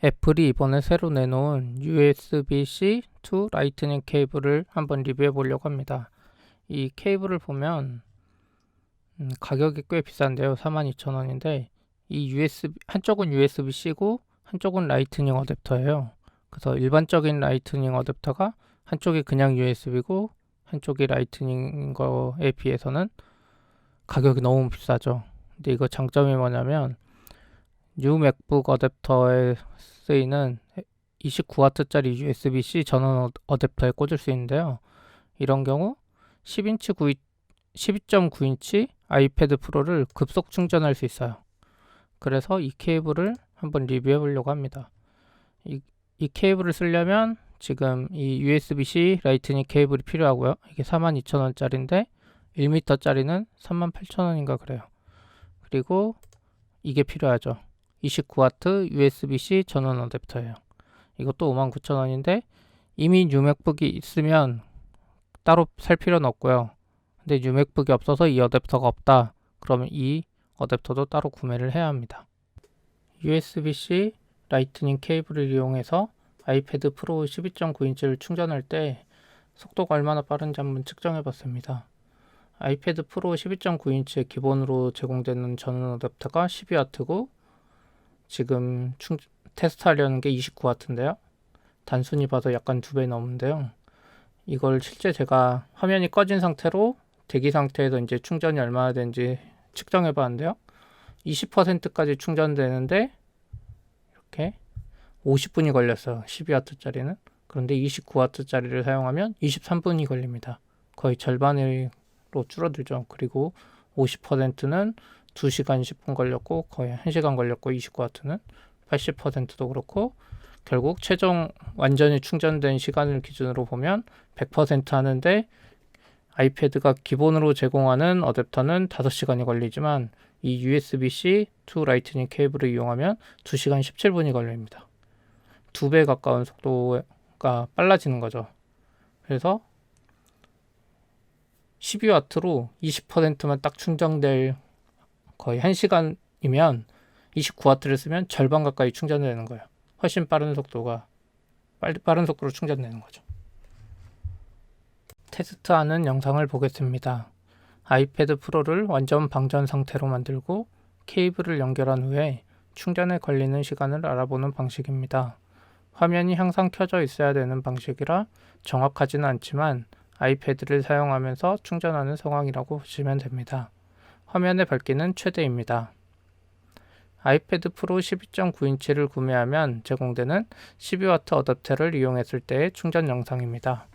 애플이 이번에 새로 내놓은 USB-C to 라이트닝 케이블을 한번 리뷰해 보려고 합니다. 이 케이블을 보면 가격이 꽤 비싼데요. 42,000원인데 이 한쪽은 USB-C고 한쪽은 라이트닝 어댑터예요. 그래서 일반적인 라이트닝 어댑터가 한쪽이 그냥 USB고 한쪽이 라이트닝인 거에 비해서는 가격이 너무 비싸죠. 근데 이거 장점이 뭐냐면 뉴 맥북 어댑터에 쓰이는 29W짜리 USB-C 전원 어댑터에 꽂을 수 있는데요. 이런 경우 12.9인치 아이패드 프로를 급속 충전할 수 있어요. 그래서 이 케이블을 한번 리뷰해 보려고 합니다. 이 케이블을 쓰려면 지금 이 USB-C 라이트닝 케이블이 필요하고요. 이게 42,000원짜리인데 1m짜리는 38,000원인가 그래요. 그리고 이게 필요하죠. 29W USB-C 전원 어댑터예요. 이것도 59,000원인데 이미 뉴맥북이 있으면 따로 살 필요는 없고요. 근데 뉴맥북이 없어서 이 어댑터가 없다. 그러면 이 어댑터도 따로 구매를 해야 합니다. USB-C 라이트닝 케이블을 이용해서 아이패드 프로 12.9인치를 충전할 때 속도가 얼마나 빠른지 한번 측정해 봤습니다. 아이패드 프로 12.9인치에 기본으로 제공되는 전원 어댑터가 12W고 지금 테스트하려는 게 29W인데요. 단순히 봐도 약간 2배 넘는데요. 이걸 실제 제가 화면이 꺼진 상태로 대기 상태에서 이제 충전이 얼마나 되는지 측정해 봤는데요. 20%까지 충전되는데 이렇게 50분이 걸렸어요. 12W짜리는. 그런데 29W짜리를 사용하면 23분이 걸립니다. 거의 절반으로 줄어들죠. 그리고 50%는 2시간 10분 걸렸고 거의 1시간 걸렸고 29W는 80%도 그렇고 결국 최종 완전히 충전된 시간을 기준으로 보면 100% 하는데 아이패드가 기본으로 제공하는 어댑터는 5시간이 걸리지만 이 USB-C to 라이트닝 케이블을 이용하면 2시간 17분이 걸립니다. 2배 가까운 속도가 빨라지는 거죠. 그래서 12W로 20%만 딱 충전될 거의 1시간이면 29W를 쓰면 절반 가까이 충전되는 거예요. 훨씬 빠른 속도로 충전되는 거죠. 테스트하는 영상을 보겠습니다. 아이패드 프로를 완전 방전 상태로 만들고 케이블을 연결한 후에 충전에 걸리는 시간을 알아보는 방식입니다. 화면이 항상 켜져 있어야 되는 방식이라 정확하지는 않지만 아이패드를 사용하면서 충전하는 상황이라고 보시면 됩니다. 화면의 밝기는 최대입니다. 아이패드 프로 12.9인치를 구매하면 제공되는 12W 어댑터를 이용했을 때의 충전 영상입니다.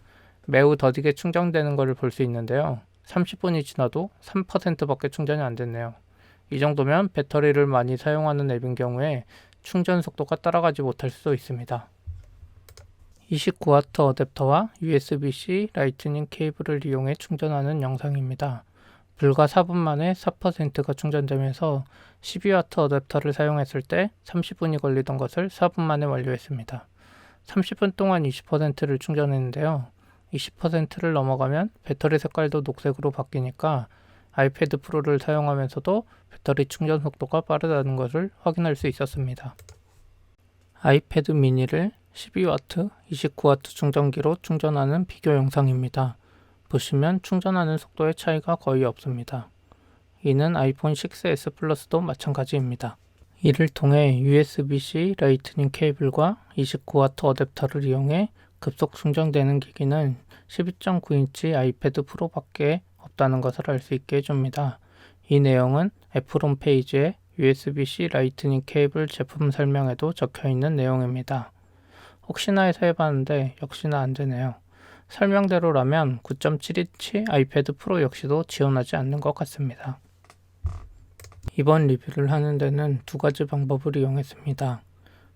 매우 더디게 충전되는 것을 볼 수 있는데요. 30분이 지나도 3%밖에 충전이 안 됐네요. 이 정도면 배터리를 많이 사용하는 앱인 경우에 충전 속도가 따라가지 못할 수도 있습니다. 29W 어댑터와 USB-C 라이트닝 케이블을 이용해 충전하는 영상입니다. 불과 4분 만에 4%가 충전되면서 12W 어댑터를 사용했을 때 30분이 걸리던 것을 4분 만에 완료했습니다. 30분 동안 20%를 충전했는데요. 20%를 넘어가면 배터리 색깔도 녹색으로 바뀌니까 아이패드 프로를 사용하면서도 배터리 충전 속도가 빠르다는 것을 확인할 수 있었습니다. 아이패드 미니를 12W, 29W 충전기로 충전하는 비교 영상입니다. 보시면 충전하는 속도의 차이가 거의 없습니다. 이는 아이폰 6s 플러스도 마찬가지입니다. 이를 통해 USB-C 라이트닝 케이블과 29W 어댑터를 이용해 급속 충전되는 기기는 12.9인치 아이패드 프로밖에 없다는 것을 알 수 있게 해줍니다. 이 내용은 애플 홈페이지에 USB-C 라이트닝 케이블 제품 설명에도 적혀있는 내용입니다. 혹시나 해서 해봤는데 역시나 안되네요. 설명대로라면 9.7인치 아이패드 프로 역시도 지원하지 않는 것 같습니다. 이번 리뷰를 하는 데는 두 가지 방법을 이용했습니다.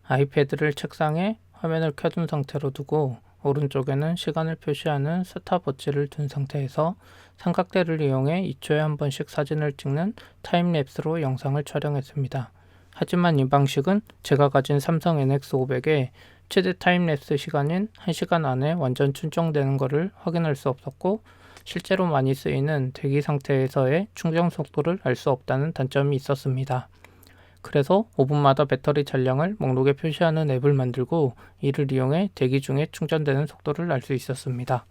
아이패드를 책상에 화면을 켜둔 상태로 두고 오른쪽에는 시간을 표시하는 스탑워치를 둔 상태에서 삼각대를 이용해 2초에 한 번씩 사진을 찍는 타임랩스로 영상을 촬영했습니다. 하지만 이 방식은 제가 가진 삼성 NX500에 최대 타임랩스 시간인 1시간 안에 완전 충전되는 것을 확인할 수 없었고 실제로 많이 쓰이는 대기 상태에서의 충전 속도를 알 수 없다는 단점이 있었습니다. 그래서 5분마다 배터리 잔량을 목록에 표시하는 앱을 만들고 이를 이용해 대기 중에 충전되는 속도를 알 수 있었습니다.